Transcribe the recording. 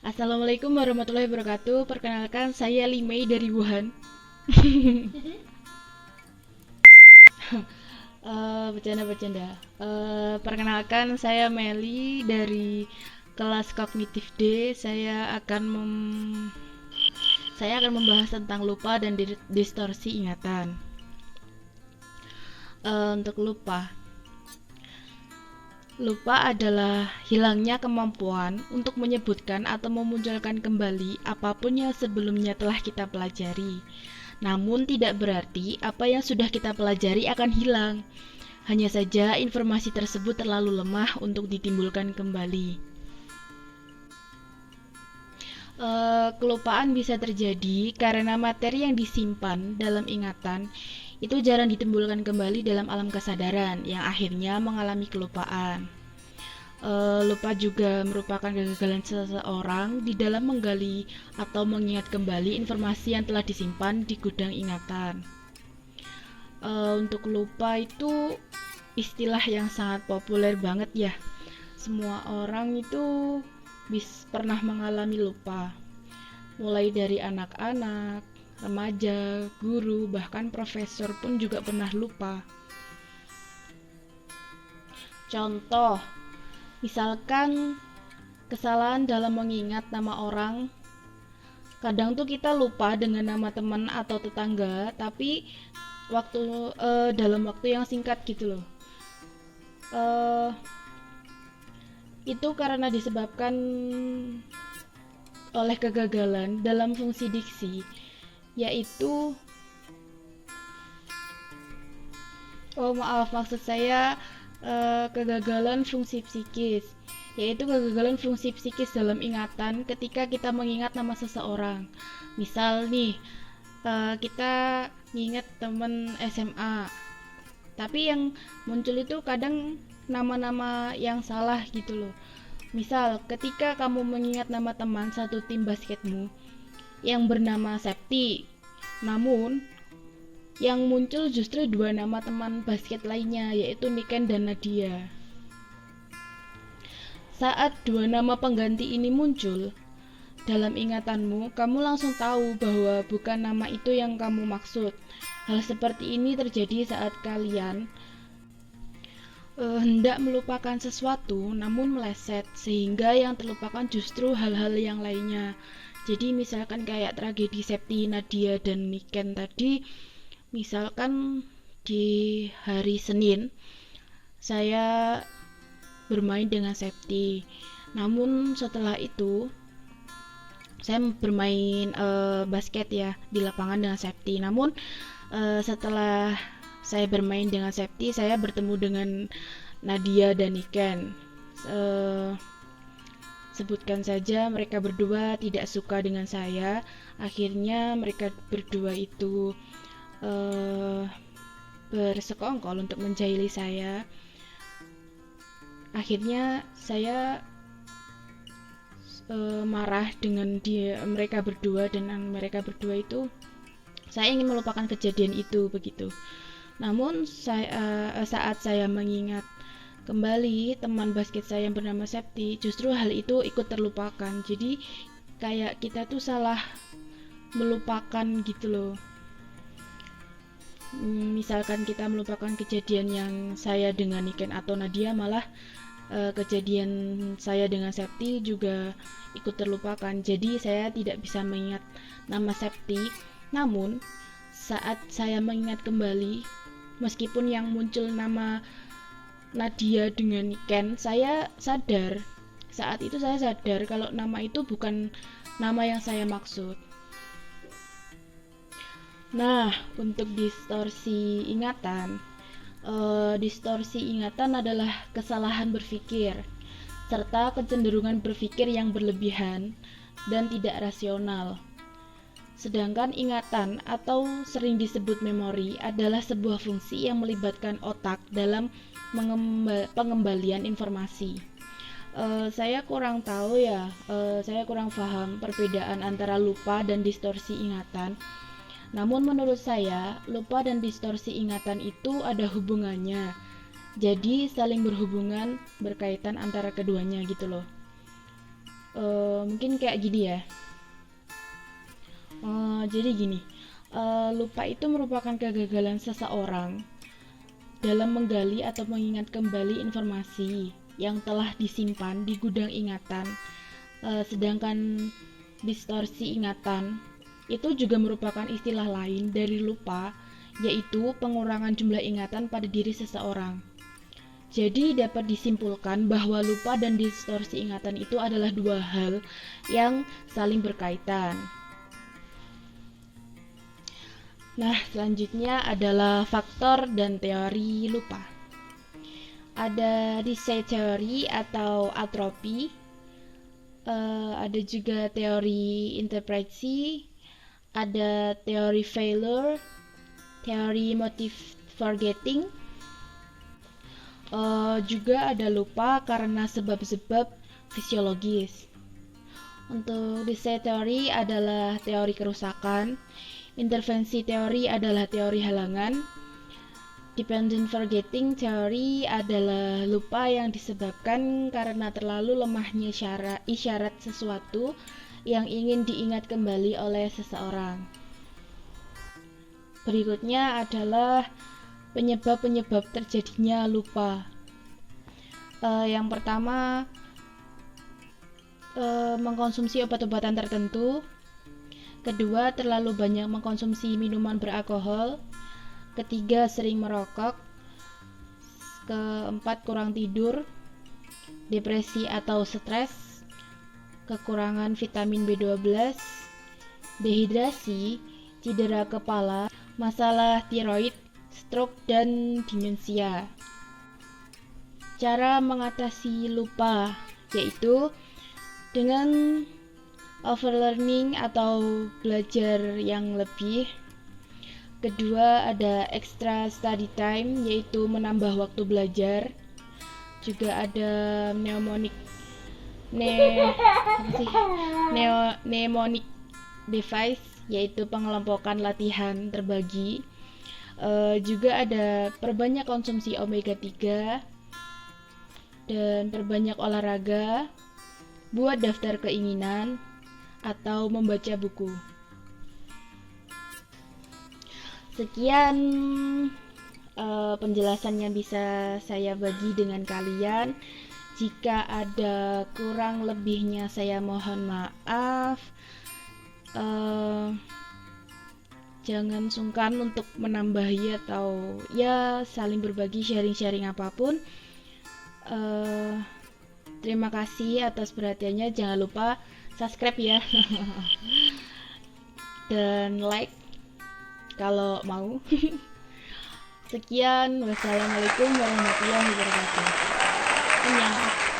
Assalamualaikum warahmatullahi wabarakatuh. Perkenalkan, saya Limei dari Wuhan. Bercanda-bercanda. Perkenalkan, saya Meli dari kelas kognitif D. Saya akan membahas tentang lupa dan distorsi ingatan. Untuk lupa adalah hilangnya kemampuan untuk menyebutkan atau memunculkan kembali apapun yang sebelumnya telah kita pelajari. Namun tidak berarti apa yang sudah kita pelajari akan hilang. Hanya saja informasi tersebut terlalu lemah untuk ditimbulkan kembali. Kelupaan bisa terjadi karena materi yang disimpan dalam ingatan itu jarang ditimbulkan kembali dalam alam kesadaran yang akhirnya mengalami kelupaan. Lupa juga merupakan kegagalan seseorang di dalam menggali atau mengingat kembali informasi yang telah disimpan di gudang ingatan. Untuk lupa itu istilah yang sangat populer banget ya. Semua orang itu pernah mengalami lupa. Mulai dari anak-anak, remaja, guru, bahkan profesor pun juga pernah lupa. Contoh, misalkan kesalahan dalam mengingat nama orang. Kadang tuh kita lupa dengan nama teman atau tetangga, tapi dalam waktu yang singkat gitu loh. Itu karena disebabkan oleh kegagalan dalam fungsi diksi, yaitu maksud saya kegagalan fungsi psikis, yaitu kegagalan fungsi psikis dalam ingatan ketika kita mengingat nama seseorang. Misal nih, kita mengingat teman SMA, tapi yang muncul itu kadang nama-nama yang salah gitu loh. Misal, ketika kamu mengingat nama teman satu tim basketmu yang bernama Septi, namun yang muncul justru dua nama teman basket lainnya, yaitu Niken dan Nadia. Saat dua nama pengganti ini muncul dalam ingatanmu, kamu langsung tahu bahwa bukan nama itu yang kamu maksud. Hal seperti ini terjadi saat kalian hendak melupakan sesuatu namun meleset, sehingga yang terlupakan justru hal-hal yang lainnya. Jadi misalkan kayak tragedi Septi, Nadia, dan Niken tadi, misalkan di hari Senin saya bermain dengan Septi, namun setelah itu saya bermain basket ya di lapangan dengan Septi. Namun setelah saya bermain dengan Septi, saya bertemu dengan Nadia dan Niken. Sebutkan saja mereka berdua tidak suka dengan saya. Akhirnya mereka berdua itu bersekongkol untuk menjahili saya. Akhirnya saya marah dengan mereka berdua, dan mereka berdua itu saya ingin melupakan kejadian itu begitu. Namun saat saya mengingat kembali teman basket saya yang bernama Septi, justru hal itu ikut terlupakan. Jadi kayak kita tuh salah melupakan gitu loh. Misalkan kita melupakan kejadian yang saya dengan Niken atau Nadia, malah kejadian saya dengan Septi juga ikut terlupakan. Jadi saya tidak bisa mengingat nama Septi. Namun saat saya mengingat kembali, meskipun yang muncul nama Nadia dengan Niken, saya sadar. Saat itu saya sadar kalau nama itu bukan nama yang saya maksud. Nah, untuk distorsi ingatan, adalah kesalahan berpikir serta kecenderungan berpikir yang berlebihan dan tidak rasional. Sedangkan ingatan atau sering disebut memori adalah sebuah fungsi yang melibatkan otak dalam pengembalian informasi. Saya kurang tahu ya, saya kurang paham perbedaan antara lupa dan distorsi ingatan. Namun menurut saya, lupa dan distorsi ingatan itu ada hubungannya. Jadi saling berhubungan, berkaitan antara keduanya gitu loh. Mungkin kayak gini ya. Jadi gini, lupa itu merupakan kegagalan seseorang dalam menggali atau mengingat kembali informasi yang telah disimpan di gudang ingatan. Sedangkan distorsi ingatan itu juga merupakan istilah lain dari lupa, yaitu pengurangan jumlah ingatan pada diri seseorang. Jadi dapat disimpulkan bahwa lupa dan distorsi ingatan itu adalah dua hal yang saling berkaitan. Nah, selanjutnya adalah faktor dan teori lupa. Ada decay teori atau atropi, ada juga teori interpretasi, ada teori failure, teori motive forgetting, juga ada lupa karena sebab-sebab fisiologis. Untuk decay teori adalah teori kerusakan, intervensi teori adalah teori halangan, dependent forgetting teori adalah lupa yang disebabkan karena terlalu lemahnya isyarat sesuatu yang ingin diingat kembali oleh seseorang. Berikutnya adalah penyebab-penyebab terjadinya lupa. Yang pertama, mengkonsumsi obat-obatan tertentu. Kedua, terlalu banyak mengkonsumsi minuman beralkohol. Ketiga, sering merokok. Keempat, kurang tidur, depresi atau stres, kekurangan vitamin B12, dehidrasi, cedera kepala, masalah tiroid, stroke, dan demensia. Cara mengatasi lupa yaitu dengan overlearning atau belajar yang lebih. Kedua, ada extra study time, yaitu menambah waktu belajar. Juga ada mnemonic device, yaitu pengelompokan latihan terbagi. Juga ada perbanyak konsumsi omega 3 dan perbanyak olahraga, buat daftar keinginan, atau membaca buku. Sekian penjelasan yang bisa saya bagi dengan kalian. Jika ada kurang lebihnya saya mohon maaf. Jangan sungkan untuk menambahi atau ya saling berbagi, sharing-sharing apapun. Terima kasih atas perhatiannya. Jangan lupa subscribe ya. Dan like kalau mau. Sekian, wassalamualaikum warahmatullahi wabarakatuh. Annyeong.